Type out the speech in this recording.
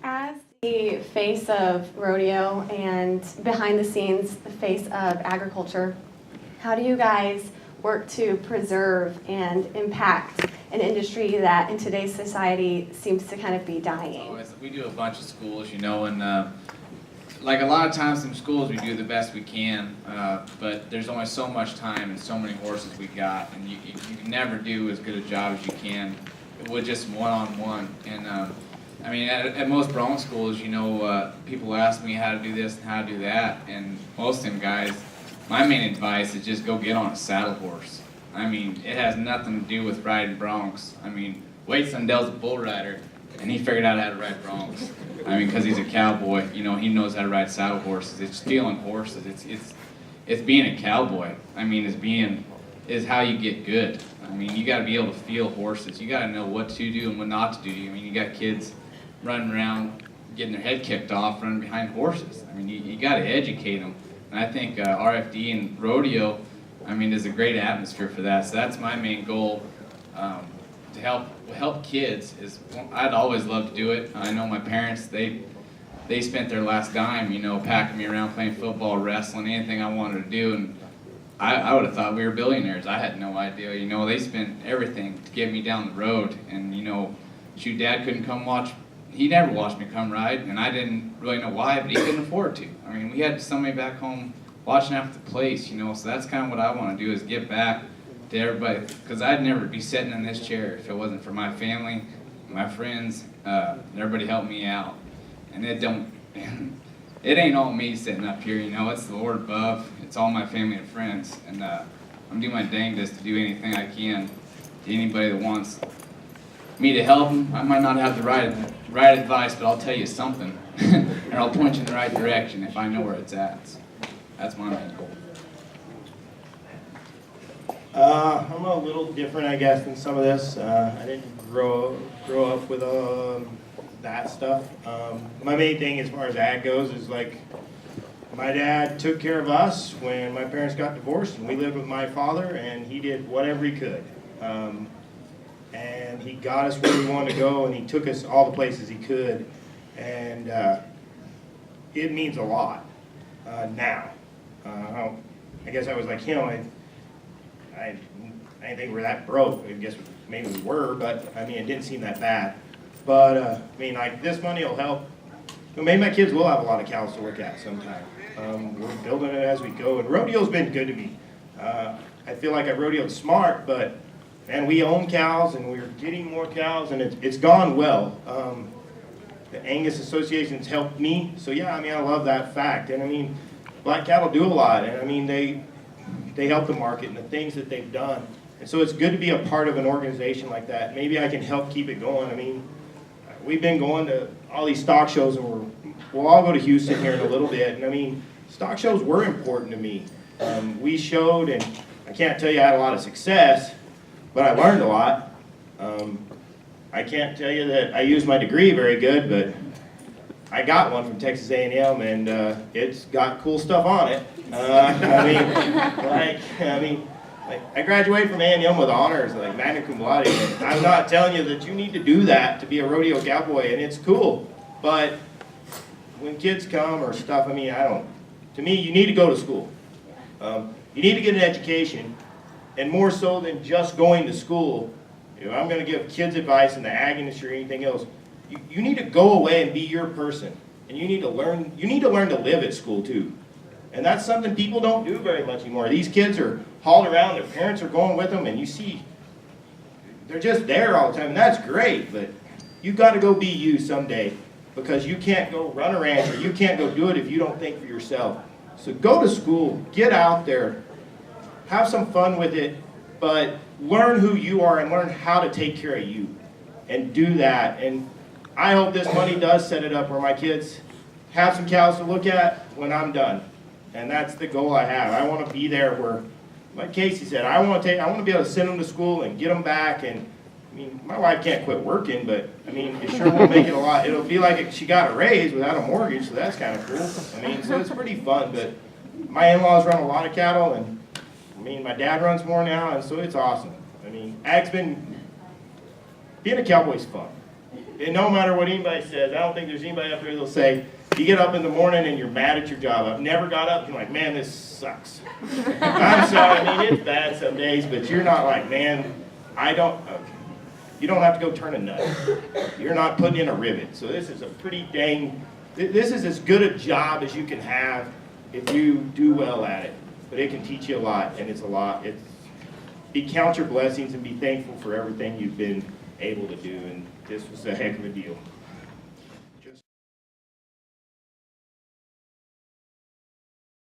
As the face of rodeo and behind the scenes, the face of agriculture, how do you guys work to preserve and impact an industry that in today's society seems to kind of be dying? We do a bunch of schools, and like a lot of times in schools we do the best we can, but there's only so much time and so many horses we got, and you can never do as good a job as you can with just one-on-one. And I mean, at most bronc schools, people ask me how to do this and how to do that, and most of them guys, my main advice is just go get on a saddle horse. I mean, it has nothing to do with riding broncs. I mean, Wade Sundell's a bull rider, and he figured out how to ride broncs. I mean, because he's a cowboy, he knows how to ride saddle horses. It's stealing horses. It's being a cowboy. I mean, is how you get good. I mean, you got to be able to feel horses. You got to know what to do and what not to do. I mean, you got kids running around, getting their head kicked off, running behind horses. I mean, you got to educate them. And I think RFD and rodeo, I mean, is a great atmosphere for that. So that's my main goal, to help kids. I'd always love to do it. I know my parents, they spent their last dime, packing me around playing football, wrestling, anything I wanted to do. And I would have thought we were billionaires. I had no idea. They spent everything to get me down the road. And shoot, Dad couldn't come watch. He never watched me come ride, and I didn't really know why, but he couldn't afford to. I mean, we had somebody back home watching after the place, so that's kind of what I want to do, is give back to everybody, because I'd never be sitting in this chair if it wasn't for my family, my friends, everybody helped me out. And it ain't all me sitting up here, it's the Lord above, it's all my family and friends, and I'm doing my dangest to do anything I can to anybody that wants me to help them. I might not have the right advice, but I'll tell you something, and I'll point you in the right direction if I know where it's at. So that's my main goal. I'm a little different, I guess, than some of this. I didn't grow up with that stuff. My main thing as far as ag goes is like, my dad took care of us when my parents got divorced, and we lived with my father, and he did whatever he could. And he got us where we wanted to go, and he took us all the places he could, and it means a lot now. I guess I was like him. I didn't think we were that broke. I guess maybe we were, but I mean, it didn't seem that bad. But I mean, like, this money will help. Maybe my kids will have a lot of cows to look at sometime. We're building it as we go, and rodeo's been good to me. I feel like I rodeoed smart, but man, we own cows, and we're getting more cows, and it's gone well. The Angus Association's helped me, so yeah, I mean, I love that fact. And I mean, black cattle do a lot, and I mean, they help the market and the things that they've done. And so it's good to be a part of an organization like that. Maybe I can help keep it going. I mean, we've been going to all these stock shows, and we'll all go to Houston here in a little bit. And I mean, stock shows were important to me. We showed, and I can't tell you I had a lot of success, but I learned a lot. I can't tell you that I used my degree very good, but I got one from Texas A&M, and it's got cool stuff on it. I graduated from A&M with honors, like magna cum laude. And I'm not telling you that you need to do that to be a rodeo cowboy, and it's cool. But when kids come or stuff, I mean, to me, you need to go to school. You need to get an education, and more so than just going to school. I'm going to give kids advice in the ag industry or anything else. You need to go away and be your person, and you need to learn to live at school too. And that's something people don't do very much anymore. These kids are hauled around, their parents are going with them, and you see they're just there all the time, and that's great, but you've got to go be you someday, because you can't go run a ranch, or you can't go do it if you don't think for yourself. So go to school, get out there, have some fun with it, but learn who you are and learn how to take care of you, and do that. And I hope this money does set it up where my kids have some cows to look at when I'm done. And that's the goal I have. I want to be there where, like Casey said, I want to be able to send them to school and get them back. And I mean, my wife can't quit working, but I mean, it sure will make it a lot. It'll be like she got a raise without a mortgage, so that's kind of cool. I mean, so it's pretty fun. But my in-laws run a lot of cattle, and I mean, my dad runs more now, and so it's awesome. I mean, being a cowboy's fun. And no matter what anybody says, I don't think there's anybody up there that'll say, you get up in the morning and you're mad at your job. I've never got up and you're like, man, this sucks. I'm sorry, I mean, it's bad some days, but you're not like, man, you don't have to go turn a nut. You're not putting in a rivet. So this is a pretty this is as good a job as you can have if you do well at it. But it can teach you a lot, and it's a lot. Count your blessings and be thankful for everything you've been able to do, and this was a heck of a deal.